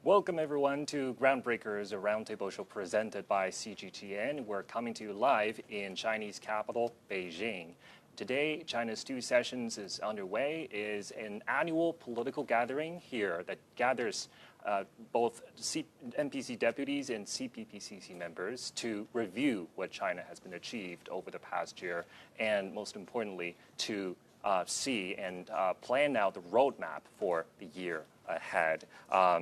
Welcome everyone to Groundbreakers, a roundtable show presented by CGTN. We're coming to you live in Chinese capital, Beijing. Today, China's two sessions is underway, is an annual political gathering here that gathers both NPC deputies and CPPCC members to review what China has been achieved over the past year, and most importantly, to see and plan out the roadmap for the year ahead.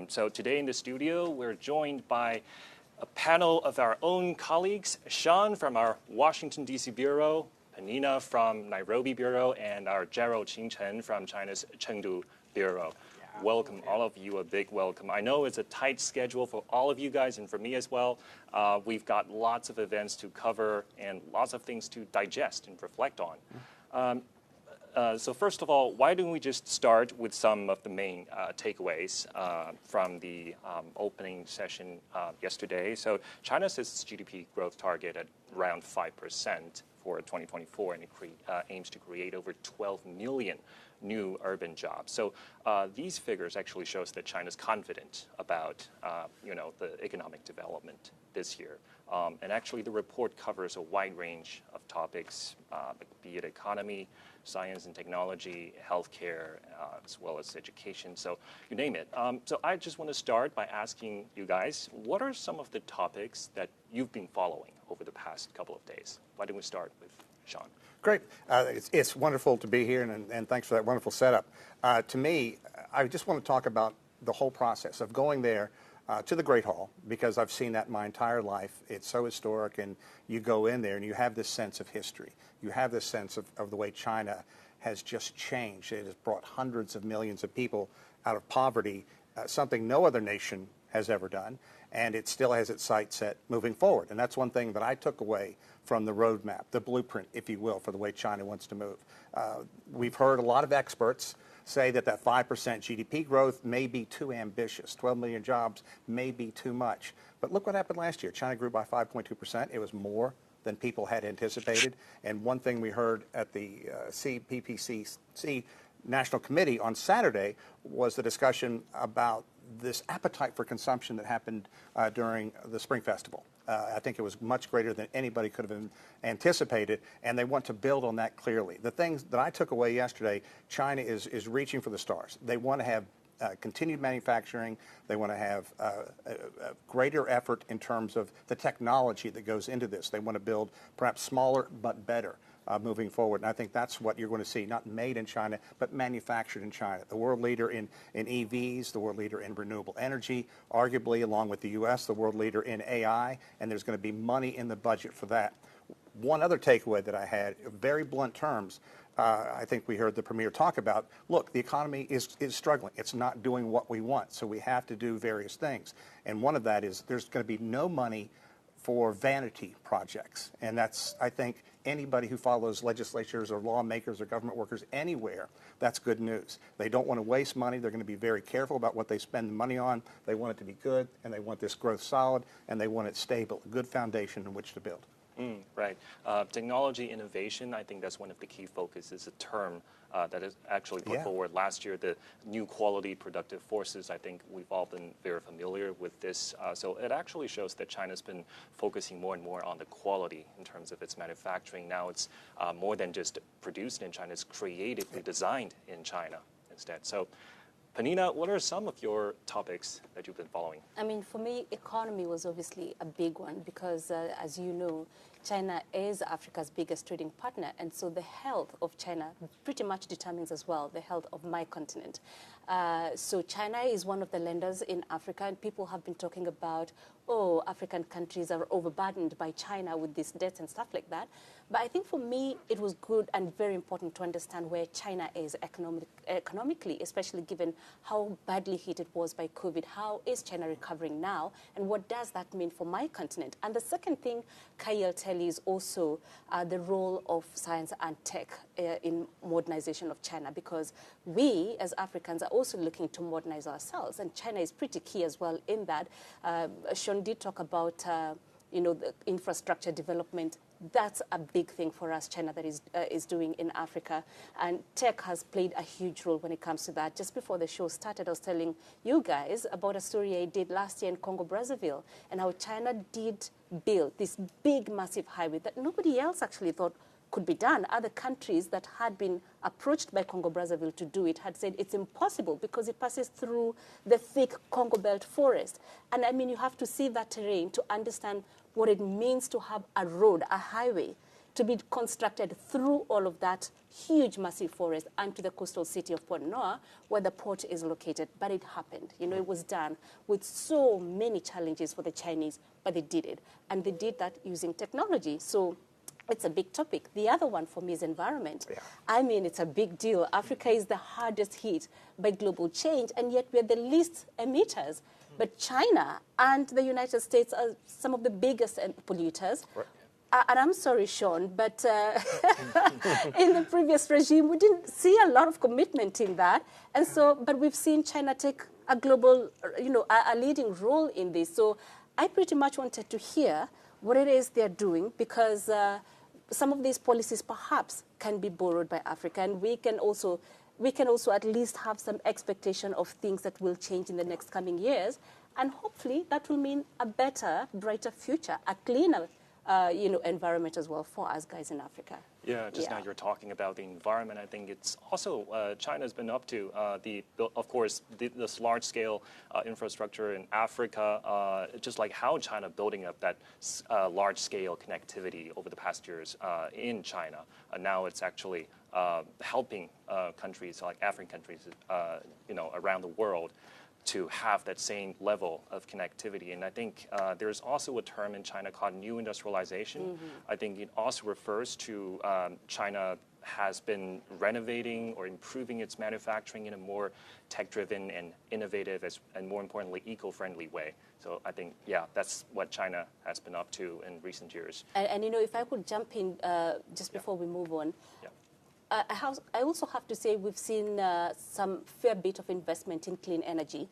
So today in the studio, we're joined by a panel of our own colleagues, Sean from our Washington D.C. bureau, Peninah from Nairobi bureau, and our Gerald Xinchen from China's Chengdu bureau. Welcome, all of you, a big welcome. I know it's a tight schedule for all of you guys and for me as well. We've got lots of events to cover and lots of things to digest and reflect on. So first of all, why don't we just start with some of the main takeaways from the opening session yesterday. So China sets its GDP growth target at around 5% for 2024, and it aims to create over 12 million new urban jobs. So these figures actually shows that China's confident about the economic development this year. And actually the report covers a wide range of topics, be it economy, science and technology, healthcare, as well as education, so you name it. So I just want to start by asking you guys, what are some of the topics that you've been following over the past couple of days? Why don't we start with Sean? Great. It's wonderful to be here, and thanks for that wonderful setup. To me, I just want to talk about the whole process of going there to the Great Hall, because I've seen that my entire life. It's so historic, and you go in there and you have this sense of history. You have this sense of the way China has just changed. It has brought hundreds of millions of people out of poverty, something no other nation has ever done, and it still has its sights set moving forward. And that's one thing that I took away from the roadmap, the blueprint, if you will, for the way China wants to move. We've heard a lot of experts say that 5% GDP growth may be too ambitious. 12 million jobs may be too much. But look what happened last year. China grew by 5.2%. It was more than people had anticipated. And one thing we heard at the CPPCC National Committee on Saturday was the discussion about this appetite for consumption that happened during the Spring Festival. I think it was much greater than anybody could have anticipated, and they want to build on that clearly. The things that I took away yesterday, China is reaching for the stars. They want to have continued manufacturing. They want to have a greater effort in terms of the technology that goes into this. They want to build perhaps smaller but better moving forward. And I think that's what you're going to see, not made in China, but manufactured in China. The world leader in EVs, the world leader in renewable energy, arguably along with the U.S., the world leader in AI, and there's going to be money in the budget for that. One other takeaway that I had, very blunt terms, I think we heard the Premier talk about, look, the economy is struggling. It's not doing what we want, so we have to do various things. And one of that is there's going to be no money for vanity projects. And that's, I think, anybody who follows legislatures or lawmakers or government workers anywhere, that's good news. They don't want to waste money. They're going to be very careful about what they spend the money on. They want it to be good, and they want this growth solid, and they want it stable, a good foundation in which to build. Right. Technology innovation, I think that's one of the key focuses, a term that is actually put forward last year, the new quality productive forces. I think we've all been very familiar with this. So it actually shows that China's been focusing more and more on the quality in terms of its manufacturing. Now it's more than just produced in China, it's creatively designed in China instead. So Peninah, what are some of your topics that you've been following? I mean, for me, economy was obviously a big one because, as you know, China is Africa's biggest trading partner, and so the health of China pretty much determines as well the health of my continent. So China is one of the lenders in Africa, and people have been talking about, oh, African countries are overburdened by China with these debts and stuff like that. But I think for me, it was good and very important to understand where China is economically, especially given how badly hit it was by COVID. How is China recovering now, and what does that mean for my continent? And the second thing, Kaiyi will tell you, is also the role of science and tech in modernization of China, because we as Africans are also looking to modernize ourselves, and China is pretty key as well in that. Sean did talk about the infrastructure development that's a big thing for us, China, that is doing in Africa. And tech has played a huge role when it comes to that. Just before the show started, I was telling you guys about a story I did last year in Congo-Brazzaville and how China did build this big, massive highway that nobody else actually thought could be done. Other countries that had been approached by Congo-Brazzaville to do it had said it's impossible because it passes through the thick Congo Belt forest. And I mean, you have to see that terrain to understand what it means to have a road, a highway, to be constructed through all of that huge, massive forest and to the coastal city of Peninah, where the port is located. But it happened. You know, it was done with so many challenges for the Chinese, but they did it. And they did that using technology. So it's a big topic. The other one for me is environment. Yeah. I mean, it's a big deal. Africa is the hardest hit by global change, and yet we're the least emitters. But China and the United States are some of the biggest polluters. Right. And I'm sorry, Sean, but in the previous regime, we didn't see a lot of commitment in that. And so, but we've seen China take a global, you know, a leading role in this. So I pretty much wanted to hear what it is they're doing, because some of these policies perhaps can be borrowed by Africa, and we can also at least have some expectation of things that will change in the next coming years, and hopefully that will mean a better, brighter future, a cleaner you know, environment as well for us guys in Africa. Yeah, now you're talking about the environment. I think it's also China's been up to of course, this large-scale infrastructure in Africa, just like how China building up that large-scale connectivity over the past years in China. Now it's actually helping countries like African countries, you know, around the world to have that same level of connectivity. And I think there's also a term in China called new industrialization. Mm-hmm. I think it also refers to China has been renovating or improving its manufacturing in a more tech-driven and innovative, and more importantly, eco-friendly way. So I think, yeah, that's what China has been up to in recent years. And you know, if I could jump in just before we move on. Yeah. I also have to say we've seen some fair bit of investment in clean energy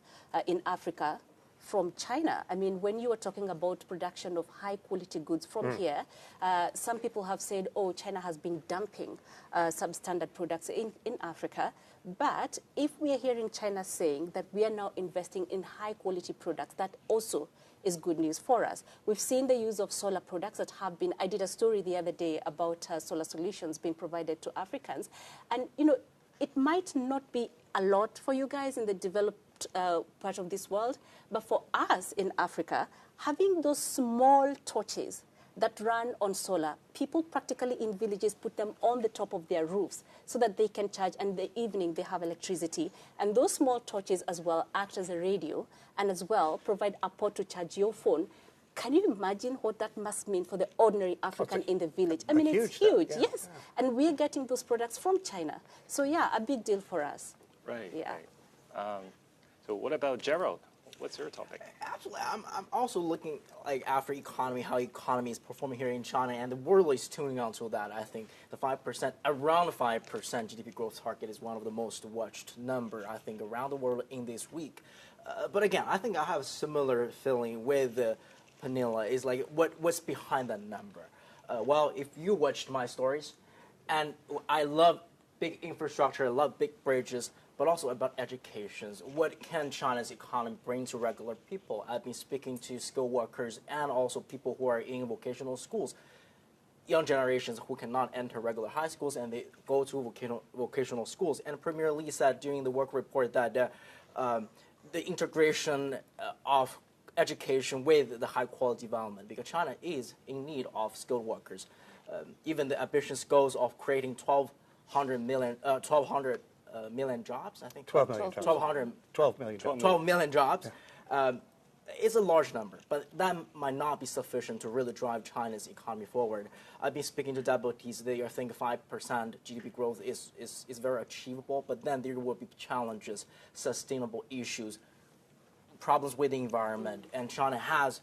in Africa from China. I mean, when you were talking about production of high-quality goods from here, some people have said, oh, China has been dumping substandard products in Africa. But if we are hearing China saying that we are now investing in high-quality products, that also is good news for us. We've seen the use of solar products that have been, I did a story the other day about solar solutions being provided to Africans. And, you know, it might not be a lot for you guys in the developed part of this world, but for us in Africa, having those small torches that run on solar, people practically in villages put them on the top of their roofs so that they can charge, and in the evening they have electricity. And those small torches as well act as a radio and as well provide a port to charge your phone. Can you imagine what that must mean for the ordinary African in the village? I mean, it's huge, yes. Yeah. And we're getting those products from China. So yeah, a big deal for us. Right, yeah. Right. So what about Gerald? What's your topic? Absolutely. I'm also looking like after economy, how economy is performing here in China, and the world is tuning on to that. I think the 5%, around 5% GDP growth target is one of the most watched number, I think, around the world in this week. But again, I think I have a similar feeling with Peninah, is like what's behind that number. Well, if you watched my stories, and I love big infrastructure, I love big bridges, but also about education. What can China's economy bring to regular people? I've been speaking to skilled workers and also people who are in vocational schools, young generations who cannot enter regular high schools and they go to vocational schools. And Premier Li said during the work report that the integration of education with the high-quality development, because China is in need of skilled workers. Even the ambitious goals of creating 1,200 million jobs, I think. 12 million jobs. 12 million jobs. 12 million jobs. Yeah. It's a large number, but that might not be sufficient to really drive China's economy forward. I've been speaking to devotees. They think 5% GDP growth is very achievable, but then there will be challenges, sustainable issues, problems with the environment, and China has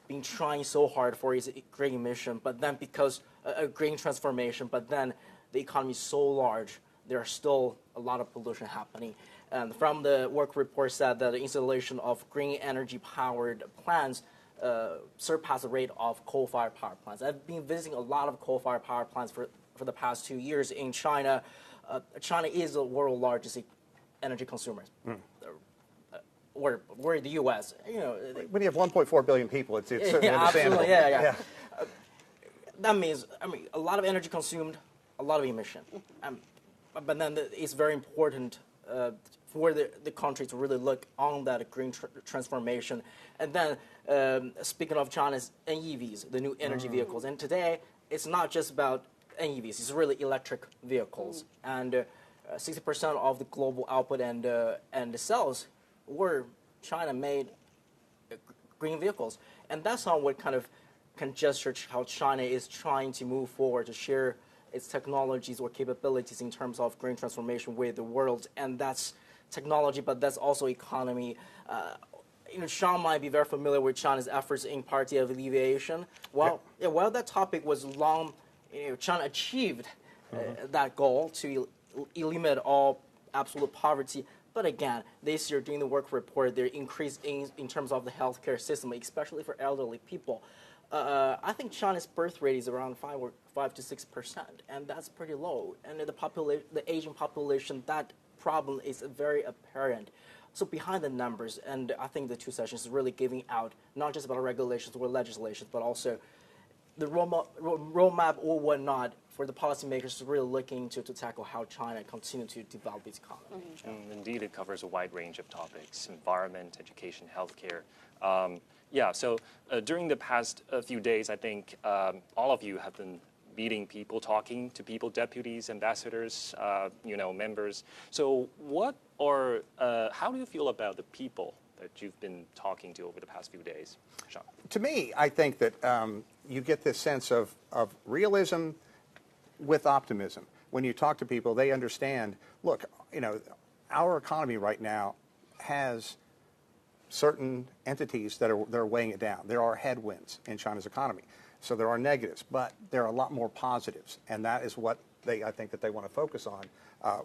been trying so hard for its green emission, but then because a green transformation, but then the economy is so large, there are still a lot of pollution happening. And from the work report said that the installation of green energy-powered plants surpass the rate of coal-fired power plants. I've been visiting a lot of coal-fired power plants for the past 2 years in China. China is the world's largest energy consumer. We're the U.S. When you have 1.4 billion people, it's certainly understandable. Absolutely, yeah. That means, a lot of energy consumed, a lot of emission. But then it's very important for the country to really look on that green transformation. And then, speaking of China's NEVs, the new energy vehicles, and today it's not just about NEVs, it's really electric vehicles. And 60% of the global output and the sales were China-made green vehicles. And that's how what kind of can gesture how China is trying to move forward to share its technologies or capabilities in terms of green transformation with the world. And that's technology, but that's also economy. Sean might be very familiar with China's efforts in poverty alleviation. While that topic was long, China achieved that goal to eliminate all absolute poverty. But again, this year during the work report, there increased in terms of the healthcare system, especially for elderly people. I think China's birth rate is around 5 to 6%, and that's pretty low. And the aging population, that problem is very apparent. So behind the numbers, and I think the two sessions is really giving out not just about regulations or legislation, but also the roadmap or whatnot for the policymakers to really looking to tackle how China continue to develop its economy. Indeed, it covers a wide range of topics: environment, education, healthcare. So during the past few days, I think all of you have been meeting people, talking to people, deputies, ambassadors, members. So how do you feel about the people that you've been talking to over the past few days, Sean? To me, I think that you get this sense of realism with optimism. When you talk to people, they understand, look, our economy right now has certain entities that are weighing it down. There are headwinds in China's economy. So there are negatives, but there are a lot more positives. And that is what I think that they want to focus on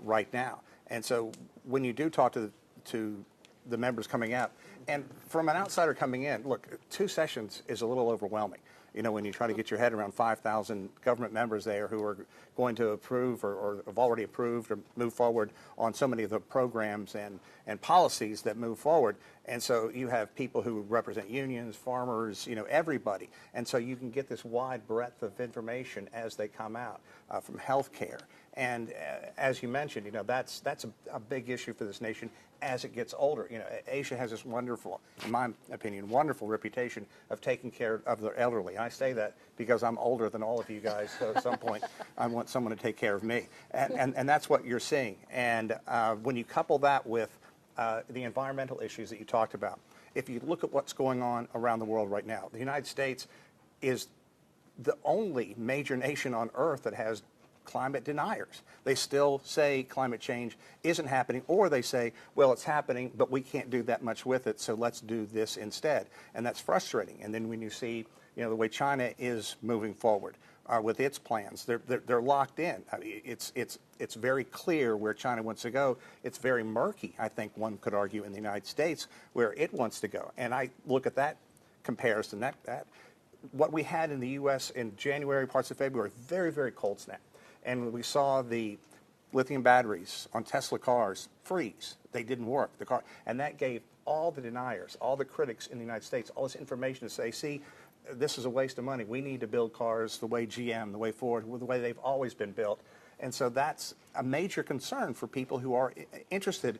right now. And so when you do talk to the members coming out, and from an outsider coming in, look, 2 sessions is a little overwhelming. When you try to get your head around 5,000 government members there who are going to approve or have already approved or move forward on so many of the programs and policies that move forward. And so you have people who represent unions, farmers, everybody. And so you can get this wide breadth of information as they come out from healthcare. And as you mentioned, that's a big issue for this nation as it gets older. Asia has this wonderful, in my opinion, wonderful reputation of taking care of the elderly. I say that because I'm older than all of you guys, so at some point I want someone to take care of me. And that's what you're seeing. And when you couple that with the environmental issues that you talked about, if you look at what's going on around the world right now, the United States is the only major nation on earth that has climate deniers. They still say climate change isn't happening, or they say, well, it's happening, but we can't do that much with it, so let's do this instead. And that's frustrating. And then when you see, the way China is moving forward with its plans, they're locked in. I mean, it's very clear where China wants to go. It's very murky, I think one could argue, in the United States where it wants to go. And I look at that comparison, that what we had in the U.S. in January, parts of February, very, very cold snap. And we saw the lithium batteries on Tesla cars freeze. They didn't work. And that gave all the deniers, all the critics in the United States, all this information to say, see, this is a waste of money. We need to build cars the way GM, the way Ford, the way they've always been built. And so that's a major concern for people who are interested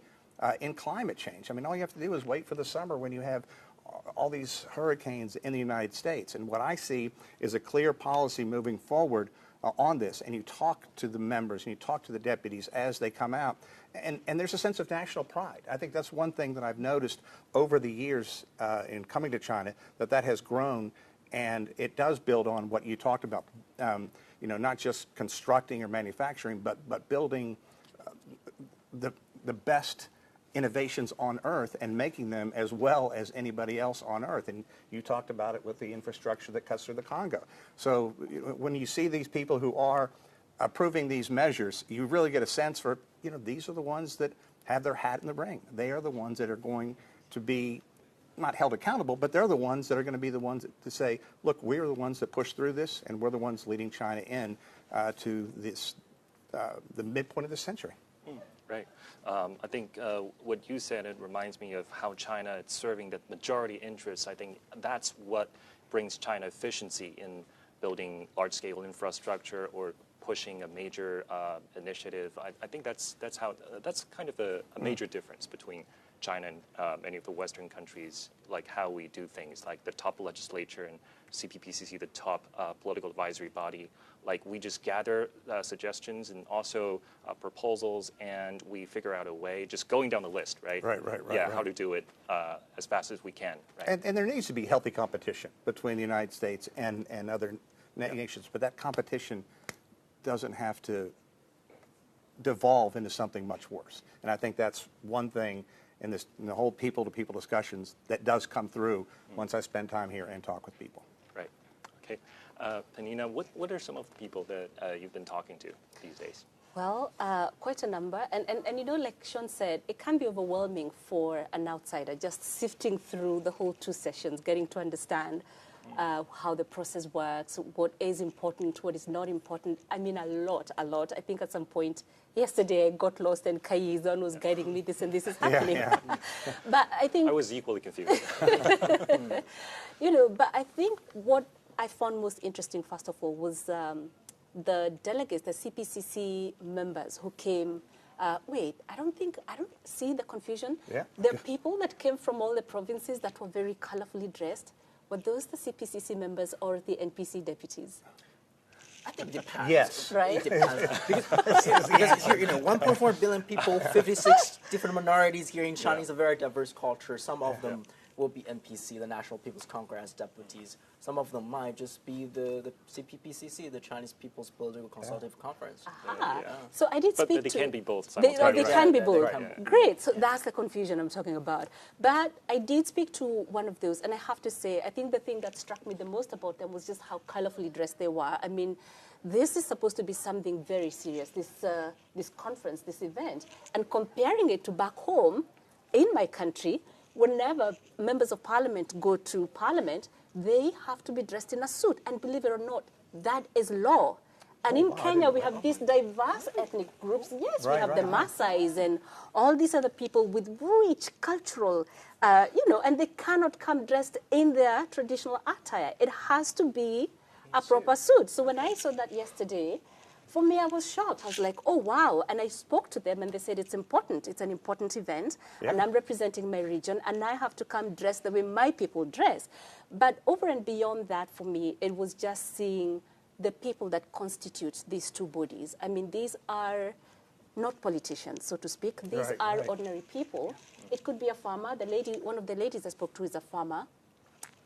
in climate change. I mean, all you have to do is wait for the summer when you have all these hurricanes in the United States. And what I see is a clear policy moving forward on this, and you talk to the members and you talk to the deputies as they come out, and there's a sense of national pride. I think that's one thing that I've noticed over the years in coming to China, that has grown, and it does build on what you talked about, not just constructing or manufacturing, but building the best innovations on Earth and making them as well as anybody else on Earth. And you talked about it with the infrastructure that cuts through the Congo. So when you see these people who are approving these measures, you really get a sense for, these are the ones that have their hat in the ring. They are the ones that are going to be not held accountable, but they're the ones that are going to be the ones to say, look, we're the ones that push through this, and we're the ones leading China in to this, the midpoint of the century. Right. I think what you said, it reminds me of how China is serving the majority interests. I think that's what brings China efficiency in building large-scale infrastructure or pushing a major initiative. I think that's kind of a major difference between China and many of the Western countries, like how we do things, like the top legislature and CPPCC, the top political advisory body. Like we just gather suggestions and also proposals, and we figure out a way, just going down the list, right? Right. Yeah, how to do it as fast as we can. Right? And there needs to be healthy competition between the United States and other nations, but that competition doesn't have to devolve into something much worse. And I think that's one thing in the whole people-to-people discussions that does come through once I spend time here and talk with people. Right. Okay. Peninah, what are some of the people that you've been talking to these days? Well, quite a number. And you know, like Sean said, it can be overwhelming for an outsider, just sifting through the whole 2 sessions, getting to understand how the process works, what is important, what is not important. I mean, a lot. I think at some point yesterday I got lost and Kaiyi is the one who was guiding me, this and this is happening. Yeah. But I think... I was equally confused. You know, but I think what I found most interesting, first of all, was the delegates, the CPPCC members who came. Wait, I don't see the confusion. Yeah. The people that came from all the provinces that were very colorfully dressed, were those the CPPCC members or the NPC deputies? I think it depends. Yes. Right? It depends. because here, 1.4 billion people, 56 different minorities here in China is a very diverse culture. Some of them will be NPC, the National People's Congress deputies. Some of them might just be the CPPCC, the Chinese People's Political Consultative Conference. So I did speak to... But they can be both They simultaneously. can be both. Right. Great. So that's the confusion I'm talking about. But I did speak to one of those, and I have to say, I think the thing that struck me the most about them was just how colorfully dressed they were. I mean, this is supposed to be something very serious, this conference, this event. And comparing it to back home, in my country, whenever members of parliament go to parliament, they have to be dressed in a suit. And believe it or not, that is law. And in Kenya, we have these diverse ethnic groups. Yes, we have the Maasais and all these other people with rich cultural, and they cannot come dressed in their traditional attire. It has to be a proper suit. So when I saw that yesterday, for me, I was shocked. I was like, oh, wow. And I spoke to them, and they said it's important. It's an important event, and I'm representing my region, and I have to come dressed the way my people dress. But over and beyond that, for me, it was just seeing the people that constitute these 2 bodies. I mean, these are not politicians, so to speak. These are ordinary people. It could be a farmer. One of the ladies I spoke to is a farmer.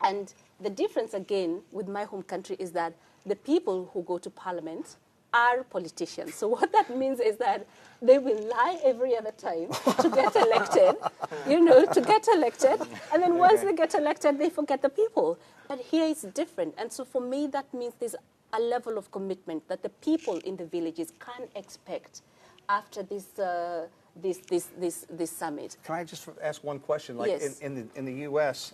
And the difference, again, with my home country is that the people who go to parliament are politicians. So what that means is that they will lie every other time to get elected, and then once they get elected, they forget the people. But here it's different. And so for me, that means there's a level of commitment that the people in the villages can expect after this summit. Can I just ask one question? Like Yes. in the U.S.,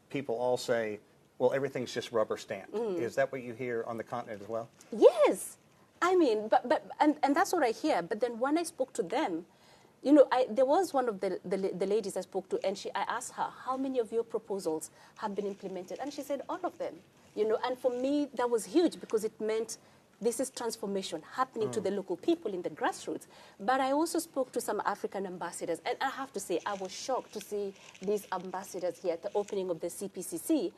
people all say, well, everything's just rubber stamped. Is that what you hear on the continent as well? Yes. I mean, and that's what I hear. But then when I spoke to them, there was one of the ladies I spoke to, and I asked her, how many of your proposals have been implemented? And she said, all of them. And for me, that was huge because it meant this is transformation happening to the local people in the grassroots. But I also spoke to some African ambassadors, and I have to say, I was shocked to see these ambassadors here at the opening of the CPCC,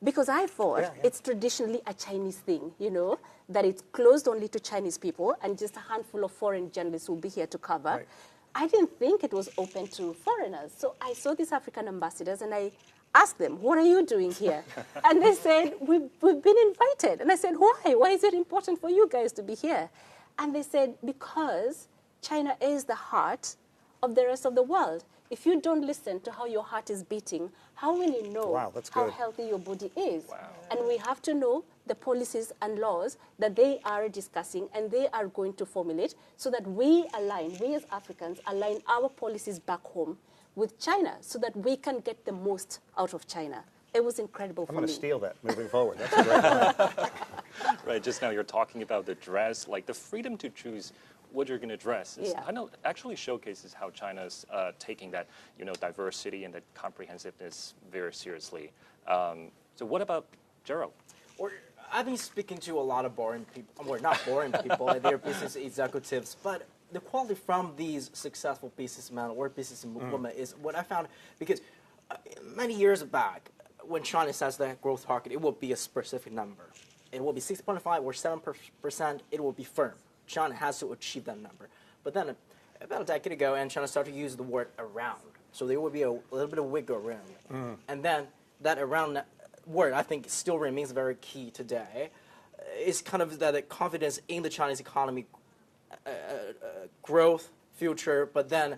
because I thought it's traditionally a Chinese thing, that it's closed only to Chinese people and just a handful of foreign journalists will be here to cover. Right. I didn't think it was open to foreigners. So I saw these African ambassadors and I asked them, what are you doing here? And they said, we've been invited. And I said, why? Why is it important for you guys to be here? And they said, because China is the heart of the rest of the world. If you don't listen to how your heart is beating, how will you know how healthy your body is? Wow. And we have to know the policies and laws that they are discussing and they are going to formulate so that we as Africans, align our policies back home with China so that we can get the most out of China. It was incredible for me. I'm going to steal that moving forward. That's a great one. Right, just now you're talking about the dress, like the freedom to choose what you're going to dress. Yeah. I know actually showcases how China's taking that, diversity and that comprehensiveness very seriously. So what about Gerald? I've been speaking to a lot of boring people, or not boring people, they're business executives, but the quality from these successful businessmen or businesswomen is what I found, because many years back, when China sets the growth target, it will be a specific number. It will be 6.5 or 7%, it will be firm. China has to achieve that number. But then about a decade ago, and China started to use the word around. So there will be a little bit of wiggle room. And then that around word, I think, still remains very key today. It's kind of that confidence in the Chinese economy, growth, future, but then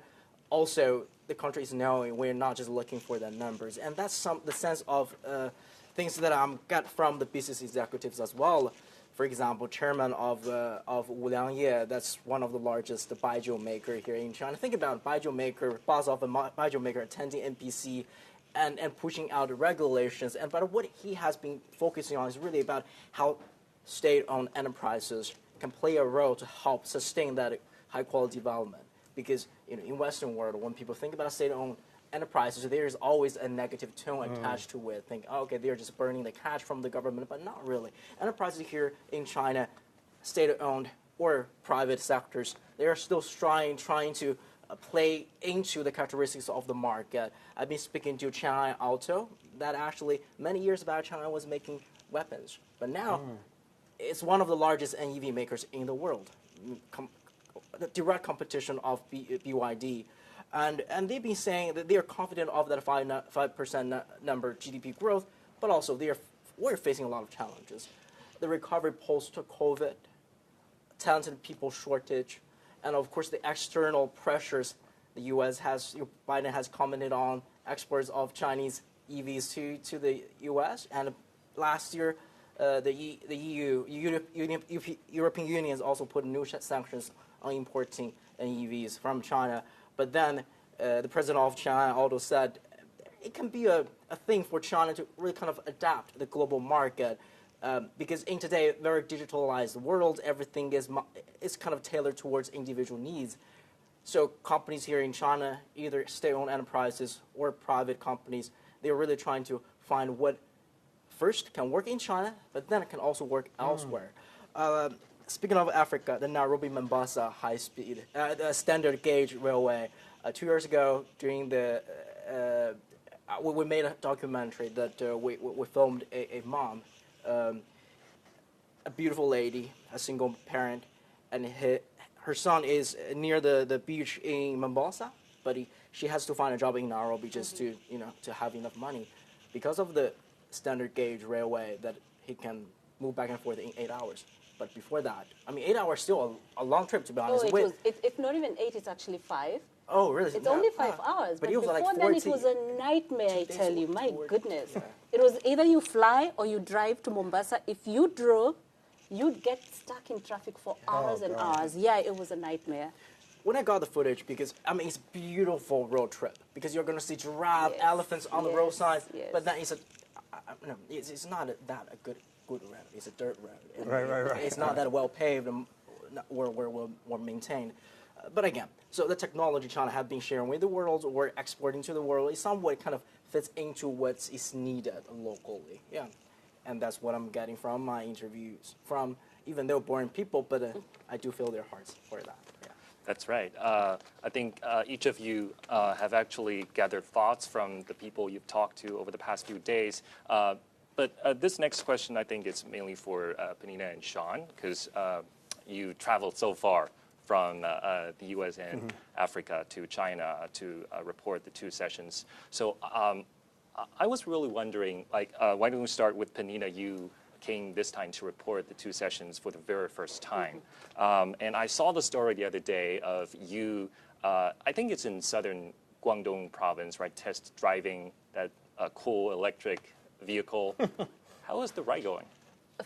also the country is knowing we're not just looking for the numbers. And that's the sense of things that I got from the business executives as well. For example, chairman of Wu Liangye, that's one of the largest baijiu maker here in China. Think about baijiu maker, boss of a baijiu maker attending NPC and pushing out the regulations. But what he has been focusing on is really about how state-owned enterprises can play a role to help sustain that high-quality development. Because in Western world, when people think about state-owned enterprises, there is always a negative tone attached to it. Think, oh, okay, they're just burning the cash from the government, but not really. Enterprises here in China, state-owned or private sectors, they are still trying to play into the characteristics of the market. I've been speaking to China Auto, that actually many years back China was making weapons, but now it's one of the largest NEV makers in the world. The direct competition of BYD. And they've been saying that they are confident of that 5% number GDP growth, but also we're facing a lot of challenges. The recovery post-COVID, talented people shortage, and of course the external pressures the Biden has commented on exports of Chinese EVs to the U.S. And last year, the European Union has also put new sanctions on importing EVs from China. But then the president of China also said it can be a thing for China to really kind of adapt the global market because in today's very digitalized world, everything is kind of tailored towards individual needs. So companies here in China, either state-owned enterprises or private companies, they're really trying to find what first can work in China, but then it can also work elsewhere. Speaking of Africa, the Nairobi-Mombasa high-speed, standard gauge railway. 2 years ago, during we made a documentary that we filmed a mom, a beautiful lady, a single parent, and her son is near the beach in Mombasa, but she has to find a job in Nairobi just to have enough money, because of the standard gauge railway that he can move back and forth in 8 hours. But before that, 8 hours is still a long trip, to be honest. It's not even 8, it's actually 5. Oh, really? It's only 5 hours. But before like then, it was a nightmare, I tell you. My goodness. Yeah. It was either you fly or you drive to Mombasa. If you drove, you'd get stuck in traffic for hours and hours. Yeah, it was a nightmare. When I got the footage, because, it's a beautiful road trip, because you're going to see giraffe, elephants on the roadside, but then it's not that a good road. It's a dirt road. Right. It's not that well paved or well maintained. But again, so the technology China have been sharing with the world or exporting to the world is somewhat kind of fits into what is needed locally. Yeah, and that's what I'm getting from my interviews. Even though boring people, but I do feel their hearts for that. Yeah. That's right. I think each of you have actually gathered thoughts from the people you've talked to over the past few days. But this next question, I think, is mainly for Peninah and Sean, because you traveled so far from the U.S. and Africa to China to report the 2 sessions. So I was really wondering, why don't we start with Peninah? You came this time to report the 2 sessions for the very first time. And I saw the story the other day of you, I think it's in southern Guangdong province, right, test driving that cool electric vehicle. How is the ride going?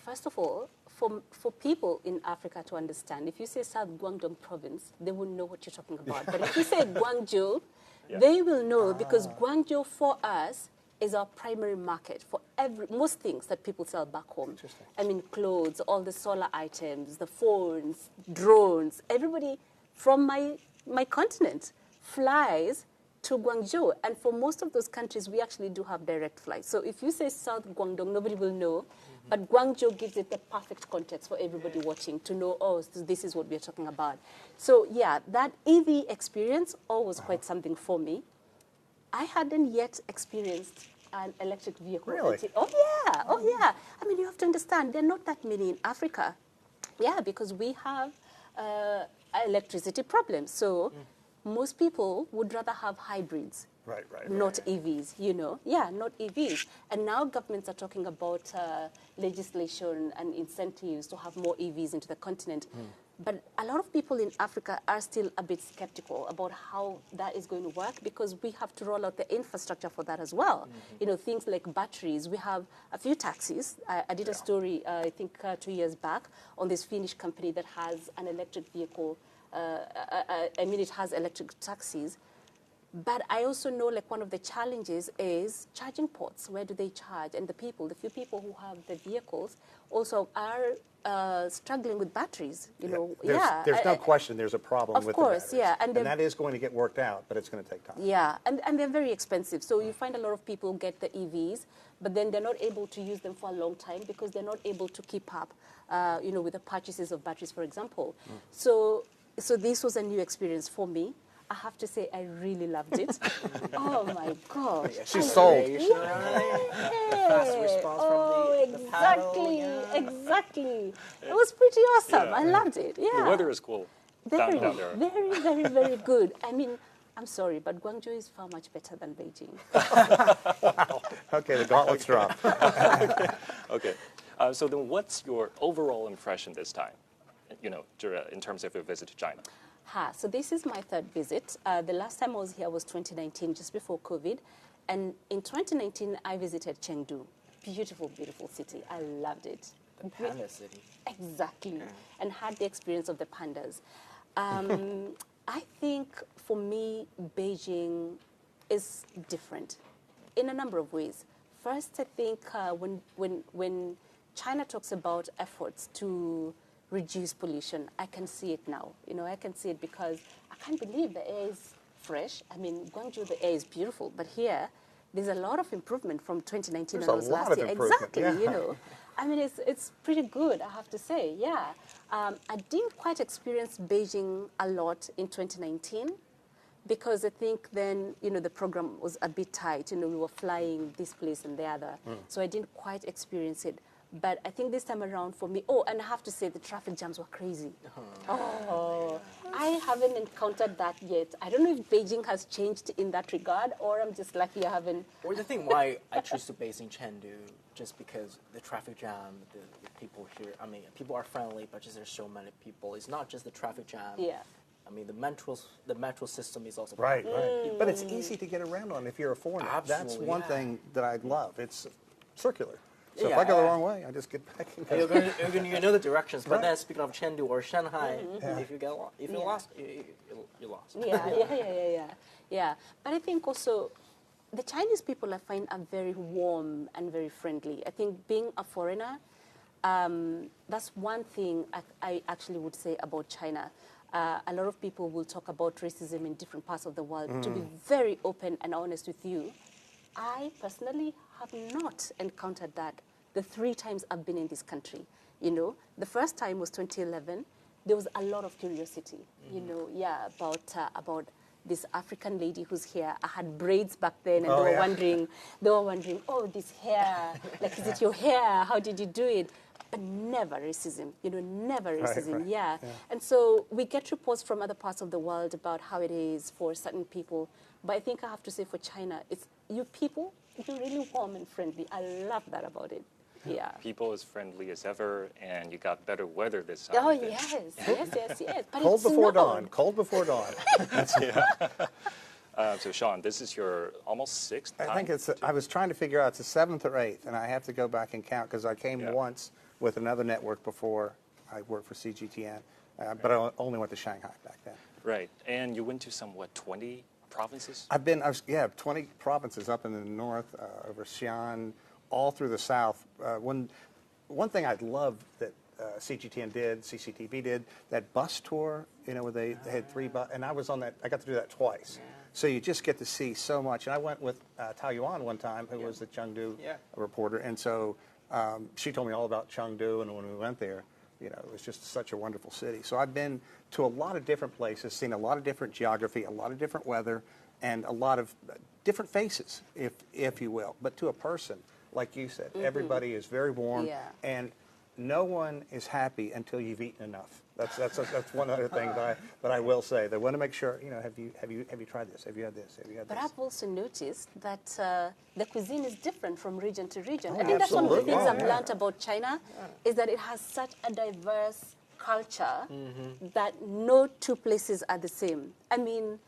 First of all, for people in Africa to understand, if you say South Guangdong province, they wouldn't know what you're talking about. But if you say Guangzhou, They will know because Guangzhou for us is our primary market for most things that people sell back home. I mean, clothes, all the solar items, the phones, drones. Everybody from my continent flies to Guangzhou. And for most of those countries, we actually do have direct flights. So if you say South Guangdong, nobody will know. But Guangzhou gives it the perfect context for everybody watching to know, oh, this is what we're talking about. So, yeah, that EV experience always quite something for me. I hadn't yet experienced an electric vehicle. Really? Oh, yeah. I mean, you have to understand, there are not that many in Africa. Yeah, because we have electricity problems. So most people would rather have hybrids. Not EVs, you know. Yeah, not EVs. And now governments are talking about legislation and incentives to have more EVs into the continent. But a lot of people in Africa are still a bit skeptical about how that is going to work because we have to roll out the infrastructure for that as well. You know, things like batteries. We have a few taxis. I did a story, I think 2 years back, on this Finnish company that has an electric vehicle. I mean, it has electric taxis. But I also know, like, one of the challenges is charging ports. Where do they charge? And the few people who have the vehicles also are struggling with batteries, you know. There's no question there's a problem with the batteries. Of course, yeah. And that is going to get worked out, but it's going to take time. Yeah, and they're very expensive. So you find a lot of people get the EVs, but then they're not able to use them for a long time because they're not able to keep up, you know, with the purchases of batteries, for example. So this was a new experience for me. I have to say, I really loved it. Oh my gosh! She's sold. Fast response from the paddle. Exactly. It was pretty awesome. I loved it. Yeah. The weather is cool. Very, down there. very good. I mean, I'm sorry, but Guangzhou is far much better than Beijing. Wow. Okay, the gauntlet's dropped. Okay. So then, what's your overall impression this time? You know, in terms of your visit to China. So this is my third visit. The last time I was here was 2019, just before COVID. And in 2019, I visited Chengdu. Beautiful, beautiful city. I loved it. The panda city. Exactly. Yeah. And had the experience of the pandas. I think, for me, Beijing is different in a number of ways. First, I think when China talks about efforts to reduce pollution, I can see it now. You know, I can see it because I can't believe the air is fresh. I mean, Guangzhou, the air is beautiful, but here, there's a lot of improvement from 2019 and last year. Exactly, yeah. You know. I mean, it's pretty good, I have to say, yeah. I didn't quite experience Beijing a lot in 2019 because I think then, you know, the program was a bit tight. You know, we were flying this place and the other, so I didn't quite experience it. But I think this time around for me, and I have to say the traffic jams were crazy. I haven't encountered that yet. I don't know if Beijing has changed in that regard, or I'm just lucky I haven't. Or the thing why I choose to base in Chengdu, just because the traffic jam, the people here, I mean, people are friendly, but just there's so many people. It's not just the traffic jam. Yeah. I mean, the metro system is also right. But it's easy to get around on if you're a foreigner. Absolutely, that's one thing that I love. It's circular. So if I go the wrong way, I just get back. You're going to know the directions. But then, speaking of Chengdu or Shanghai, if you're lost, you're lost. Yeah. But I think also the Chinese people I find are very warm and very friendly. I think being a foreigner, that's one thing I actually would say about China. A lot of people will talk about racism in different parts of the world. To be very open and honest with you, I personally have not encountered that the 3 times I've been in this country. You know, the first time was 2011. There was a lot of curiosity, you know, about this African lady who's here. I had braids back then, and they were wondering, oh, this hair, like, is it your hair? How did you do it? But never racism, you know, never racism, right. Yeah. And so we get reports from other parts of the world about how it is for certain people. But I think I have to say for China, it's you people, you're really warm and friendly. I love that about it. Yeah. People as friendly as ever, and you got better weather this time. Oh, yes. But Cold it's before snowed. dawn. Cold before dawn. So, Sean, this is your almost 6th time? I think I was trying to figure out, it's the 7th or 8th, and I have to go back and count because I came once with another network before I worked for CGTN, but I only went to Shanghai back then. Right. And you went to some, 20 provinces? Yeah, 20 provinces up in the north, over Xinchen, all through the south. One thing I love that CGTN did, CCTV did, that bus tour, where they had 3 buses, and I was on that. I got to do that twice. Yeah. So you just get to see so much. And I went with Tao Yuan one time, who was the Chengdu reporter, and so she told me all about Chengdu, and when we went there, it was just such a wonderful city. So I've been to a lot of different places, seen a lot of different geography, a lot of different weather, and a lot of different faces, if you will. But to a person, like you said, everybody is very warm, and no one is happy until you've eaten enough. That's one other thing that I will say. They want to make sure, have you tried this? Have you had this? Have you had this? But I've also noticed that the cuisine is different from region to region. Oh, I think that's one of the absolutely. things I've learned about China, is that it has such a diverse culture that no two places are the same. I mean,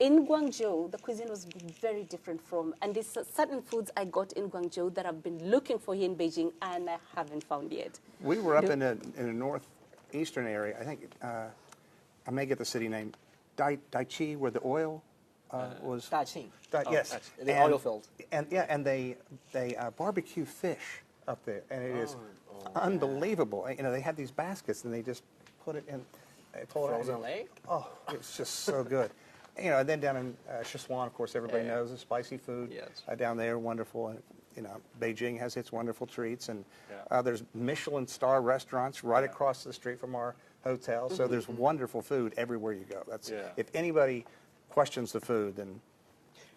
in Guangzhou, the cuisine was very different from, and there's certain foods I got in Guangzhou that I've been looking for here in Beijing, and I haven't found yet. We were up in a northeastern area. I think I may get the city name, Daichi, where the oil was. Daiqing. Yes, the oil field. And they barbecue fish up there, and it is unbelievable. They had these baskets, and they just put it in. Frozen lake? Oh, it's just so good. And then down in Sichuan, of course, everybody knows the spicy food down there, wonderful. And, Beijing has its wonderful treats. And there's Michelin star restaurants right across the street from our hotel. So there's wonderful food everywhere you go. If anybody questions the food, then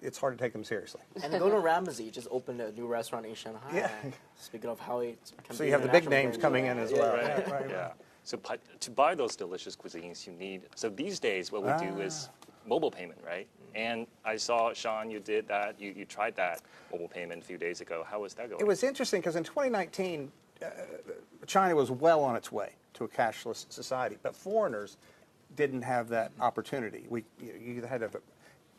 it's hard to take them seriously. And Gordon Ramsay just opened a new restaurant in Shanghai. Yeah. Speaking of how it can So be you have the big names coming in as well. Right. Yeah. So to buy those delicious cuisines, you need. So these days, what we do is mobile payment, right? And I saw, Sean, you did that. You tried that mobile payment a few days ago. How was that going? It was interesting because in 2019, China was well on its way to a cashless society, but foreigners didn't have that opportunity. You had to,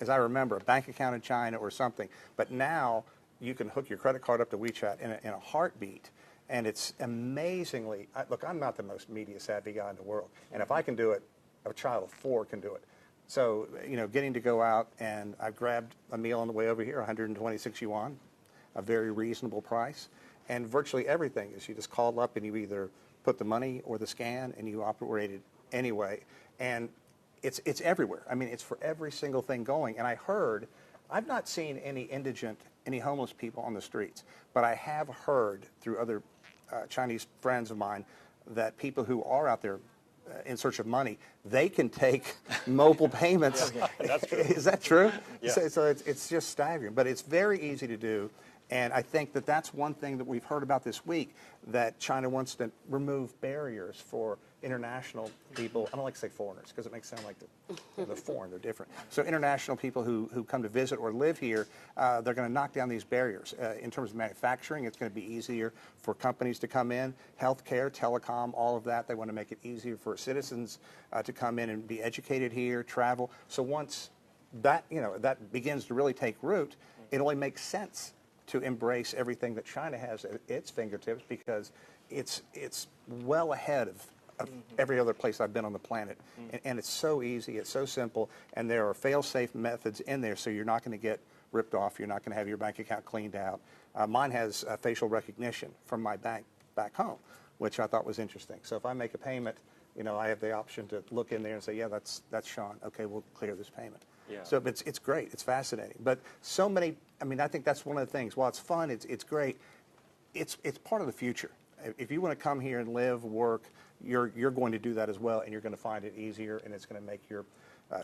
as I remember, a bank account in China or something. But now you can hook your credit card up to WeChat in a heartbeat. And it's amazingly, look, I'm not the most media savvy guy in the world. And if I can do it, a child of 4 can do it. So, getting to go out, and I grabbed a meal on the way over here, 126 yuan, a very reasonable price. And virtually everything is you just call up and you either put the money or the scan and you operate it anyway. And it's everywhere. I mean, it's for every single thing going. And I've not seen any indigent, any homeless people on the streets, but I have heard through other Chinese friends of mine that people who are out there in search of money, they can take mobile payments. That's true. Is that true? Yeah. So it's just staggering, but it's very easy to do. And I think that's one thing that we've heard about this week, that China wants to remove barriers for international people. I don't like to say foreigners because it makes it sound like they're foreign, they're different. So international people who come to visit or live here, they're going to knock down these barriers. In terms of manufacturing, it's going to be easier for companies to come in. Healthcare, telecom, all of that, they want to make it easier for citizens to come in and be educated here, travel. So once that begins to really take root, it only makes sense to embrace everything that China has at its fingertips, because it's well ahead of every other place I've been on the planet. And it's so easy, it's so simple, and there are fail-safe methods in there, so you're not going to get ripped off, you're not going to have your bank account cleaned out. Mine has facial recognition from my bank back home, which I thought was interesting. So if I make a payment, I have the option to look in there and say, yeah, that's Sean. Okay, we'll clear this payment. Yeah. So it's great. It's fascinating. But so many, I think that's one of the things. While it's fun, it's great, it's part of the future. If you want to come here and live, work, you're going to do that as well, and you're going to find it easier, and it's going to make your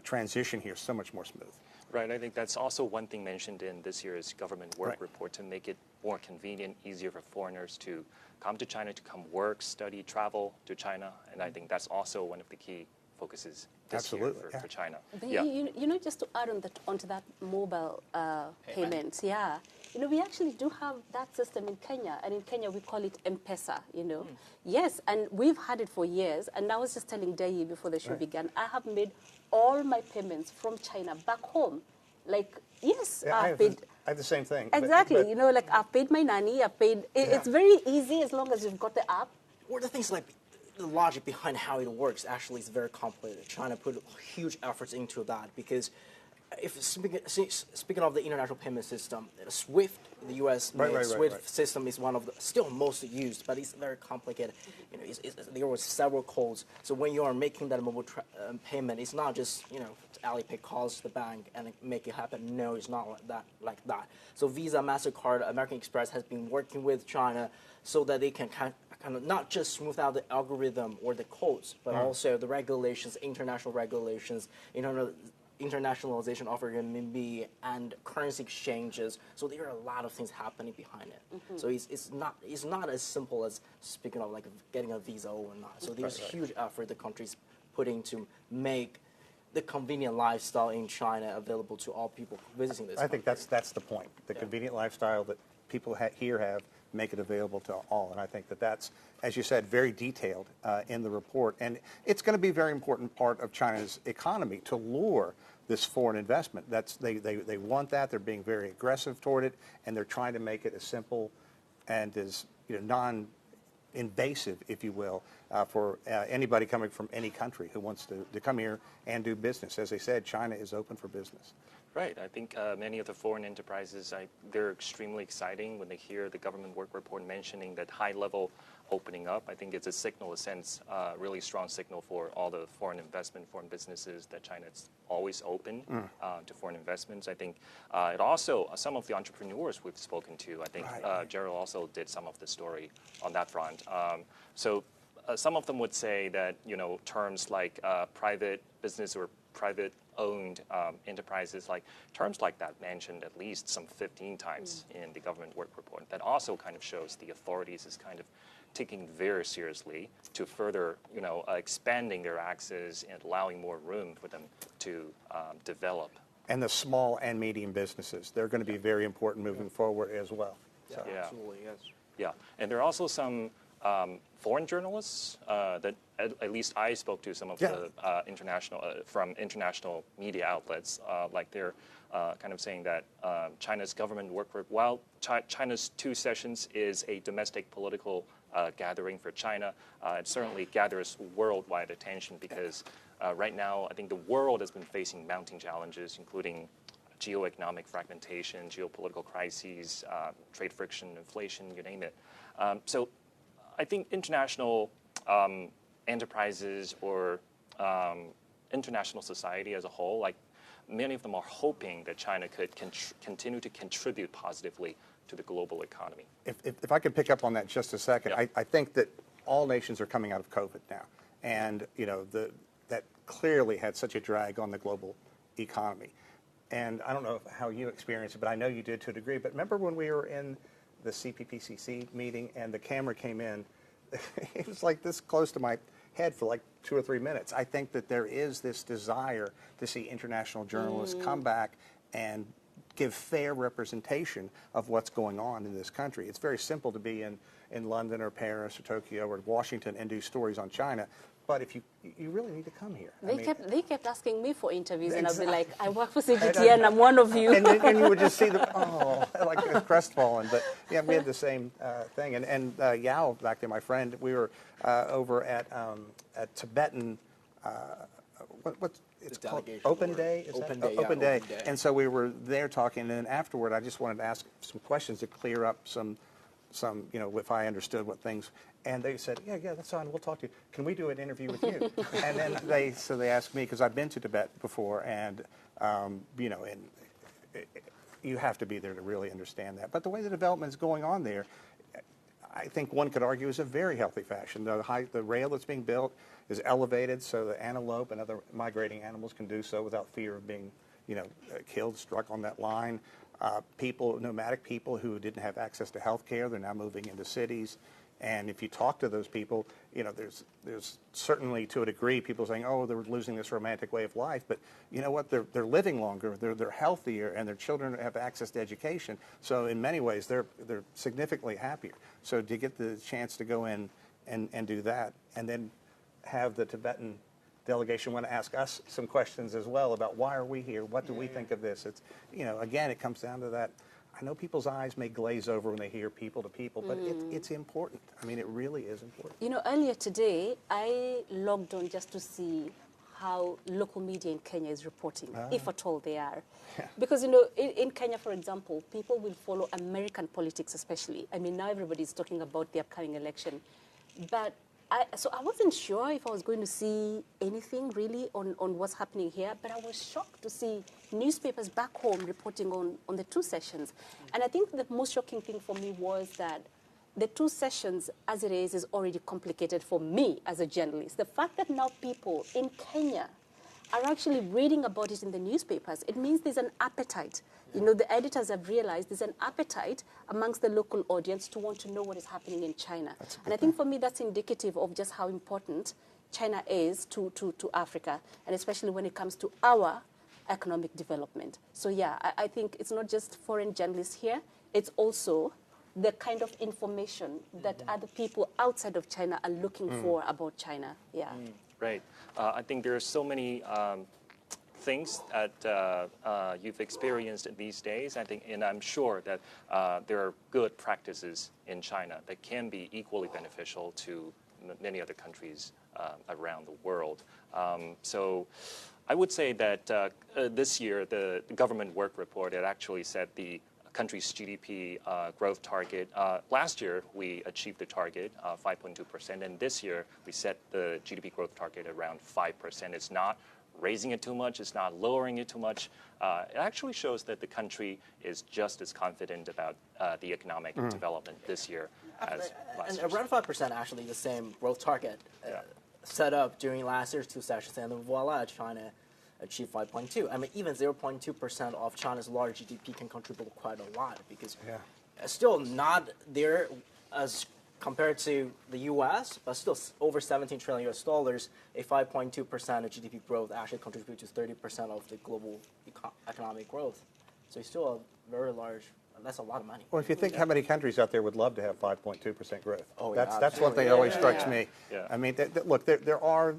transition here so much more smooth. Right. I think that's also one thing mentioned in this year's government work report, to make it more convenient, easier for foreigners to come to China, to come work, study, travel to China. And I think that's also one of the key focuses this year for China. But just to add onto that mobile payments, we actually do have that system in Kenya, and in Kenya we call it M-Pesa, Yes, and we've had it for years, and I was just telling Kaiyi before the show began, I have made all my payments from China back home. Yes, I have the same thing. Exactly, but I've paid my nanny, I've paid, it's very easy as long as you've got the app. Or the things the logic behind how it works actually is very complicated. China put huge efforts into that, because if speaking of the international payment system, SWIFT, the U.S. SWIFT system is one of the still most used, but it's very complicated. You know, there were several codes. So when you are making that mobile payment, it's not just Alipay calls the bank and make it happen. No, it's not like that. So Visa, MasterCard, American Express has been working with China so that they can kind of not just smooth out the algorithm or the codes, but also the regulations, international regulations, internationalization of renminbi and currency exchanges. So there are a lot of things happening behind it. So it's not as simple as speaking of like getting a visa or not. So there's huge effort the country's putting to make the convenient lifestyle in China available to all people visiting this country. I think that's the point. The convenient lifestyle that people here have, make it available to all. And I think that's, as you said, very detailed in the report. And it's going to be a very important part of China's economy to lure this foreign investment. They want that. They're being very aggressive toward it, and they're trying to make it as simple and as non-invasive, if you will, for anybody coming from any country who wants to come here and do business. As I said, China is open for business. Right. I think many of the foreign enterprises, they're extremely exciting when they hear the government work report mentioning that high-level opening up. I think it's a signal, really strong signal for all the foreign investment, foreign businesses that China's always open to foreign investments. I think it also, some of the entrepreneurs we've spoken to, I think Gerald also did some of the story on that front. Some of them would say that, terms like private business or private-owned enterprises, like terms like that mentioned at least some 15 times in the government work report. That also kind of shows the authorities is kind of taking very seriously to further, expanding their access and allowing more room for them to develop. And the small and medium businesses, they're going to be very important moving forward as well. So. Yeah, absolutely, yes. Yeah, and there are also some foreign journalists that at least I spoke to, some of the from international media outlets, like they're kind of saying that China's government work group, while China's 2 sessions is a domestic political gathering for China, it certainly gathers worldwide attention because right now I think the world has been facing mounting challenges, including geoeconomic fragmentation, geopolitical crises, trade friction, inflation, you name it. So I think international enterprises or international society as a whole, like many of them are hoping that China could continue to contribute positively to the global economy. If I could pick up on that just a second, I think that all nations are coming out of COVID now. And, that clearly had such a drag on the global economy. And I don't know how you experienced it, but I know you did to a degree. But remember when we were in the CPPCC meeting and the camera came in, it was like this close to my head for like 2 or 3 minutes. I think that there is this desire to see international journalists come back and give fair representation of what's going on in this country. It's very simple to be in London or Paris or Tokyo or Washington and do stories on China. But if you really need to come here. They kept asking me for interviews, and I'd be like, I work for CGTN, I'm one of you. And you would just see them, like crestfallen. But yeah, we had the same thing. And Yao, back there, my friend, we were over at Tibetan, what's it's called? Open Day? Open Day. And so we were there talking, and then afterward, I just wanted to ask some questions to clear up some, if I understood what things. And they said, yeah, that's fine. We'll talk to you. Can we do an interview with you? And then they asked me, because I've been to Tibet before, and, you have to be there to really understand that. But the way the development is going on there, I think one could argue is a very healthy fashion. The rail that's being built is elevated so the antelope and other migrating animals can do so without fear of being, killed, struck on that line. Nomadic people who didn't have access to health care, they're now moving into cities. And if you talk to those people, there's certainly, to a degree, people saying, oh, they're losing this romantic way of life. But you know what? They're living longer, they're healthier, and their children have access to education. So in many ways, they're significantly happier. So to get the chance to go in and do that, and then have the Tibetan delegation want to ask us some questions as well about why are we here? What do we think of this? It's, again, it comes down to that. I know people's eyes may glaze over when they hear people to people, but it's important. I mean, it really is important. Earlier today, I logged on just to see how local media in Kenya is reporting, if at all they are. Yeah. Because, you know, in Kenya, for example, people will follow American politics especially. I mean, now everybody's talking about the upcoming election. But so I wasn't sure if I was going to see anything really on what's happening here, but I was shocked to see newspapers back home reporting on the two sessions. And I think the most shocking thing for me was that the two sessions, as it is already complicated for me as a journalist. The fact that now people in Kenya are actually reading about it in the newspapers, it means there's an appetite. You know, the editors have realized there's an appetite amongst the local audience to want to know what is happening in China. And I think for me that's indicative of just how important China is to Africa, and especially when it comes to our economic development. So yeah, I think it's not just foreign journalists here, it's also the kind of information that other people outside of China are looking for about China. Yeah. Right. I think there are so many things that you've experienced these days. I think, and I'm sure that there are good practices in China that can be equally beneficial to many other countries around the world. So I would say that this year, the government work report, it actually said the country's GDP growth target. Last year, we achieved the target, 5.2%, and this year, we set the GDP growth target around 5%. It's not raising it too much, it's not lowering it too much. It actually shows that the country is just as confident about the economic development this year as last year. And around 5% actually the same growth target set up during last year's two sessions, and then voila, China achieved 5.2. I mean, even 0.2% of China's large GDP can contribute quite a lot, because still not there as compared to the U.S., but still over 17 trillion US dollars, a 5.2% of GDP growth actually contributes to 30% of the global economic growth. So it's still a very large, that's a lot of money. Well, if you think how many countries out there would love to have 5.2% growth, Oh, that's one thing that always strikes me. Yeah. I mean, look, there are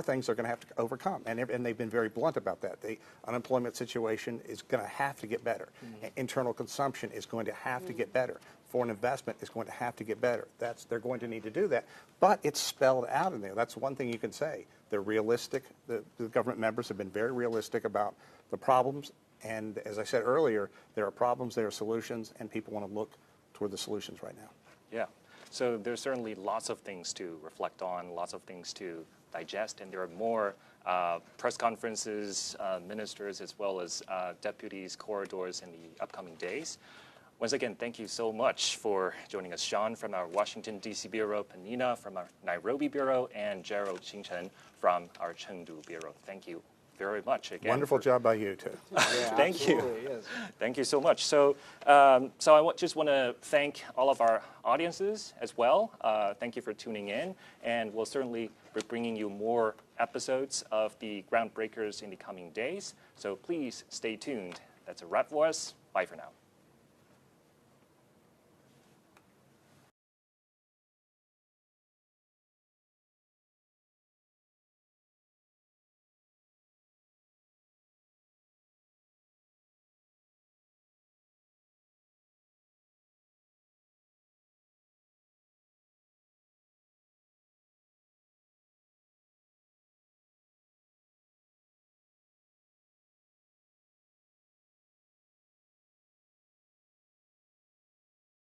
things they're going to have to overcome, and they've been very blunt about that. The unemployment situation is going to have to get better. Internal consumption is going to have to get better. Foreign investment is going to have to get better. They're going to need to do that. But it's spelled out in there. That's one thing you can say. They're realistic. The government members have been very realistic about the problems. And as I said earlier, there are problems, there are solutions, and people want to look toward the solutions right now. Yeah. So there's certainly lots of things to reflect on, lots of things to digest, and there are more press conferences, ministers, as well as deputies, corridors in the upcoming days. Once again, thank you so much for joining us, Sean from our Washington D.C. Bureau, Peninah from our Nairobi Bureau, and Gerald Xinchen from our Chengdu Bureau. Thank you very much again. Wonderful job by you, too. Thank you. Yes. Thank you so much. So, I just want to thank all of our audiences as well. Thank you for tuning in, and we'll certainly be bringing you more episodes of the Groundbreakers in the coming days. So please stay tuned. That's a wrap for us. Bye for now.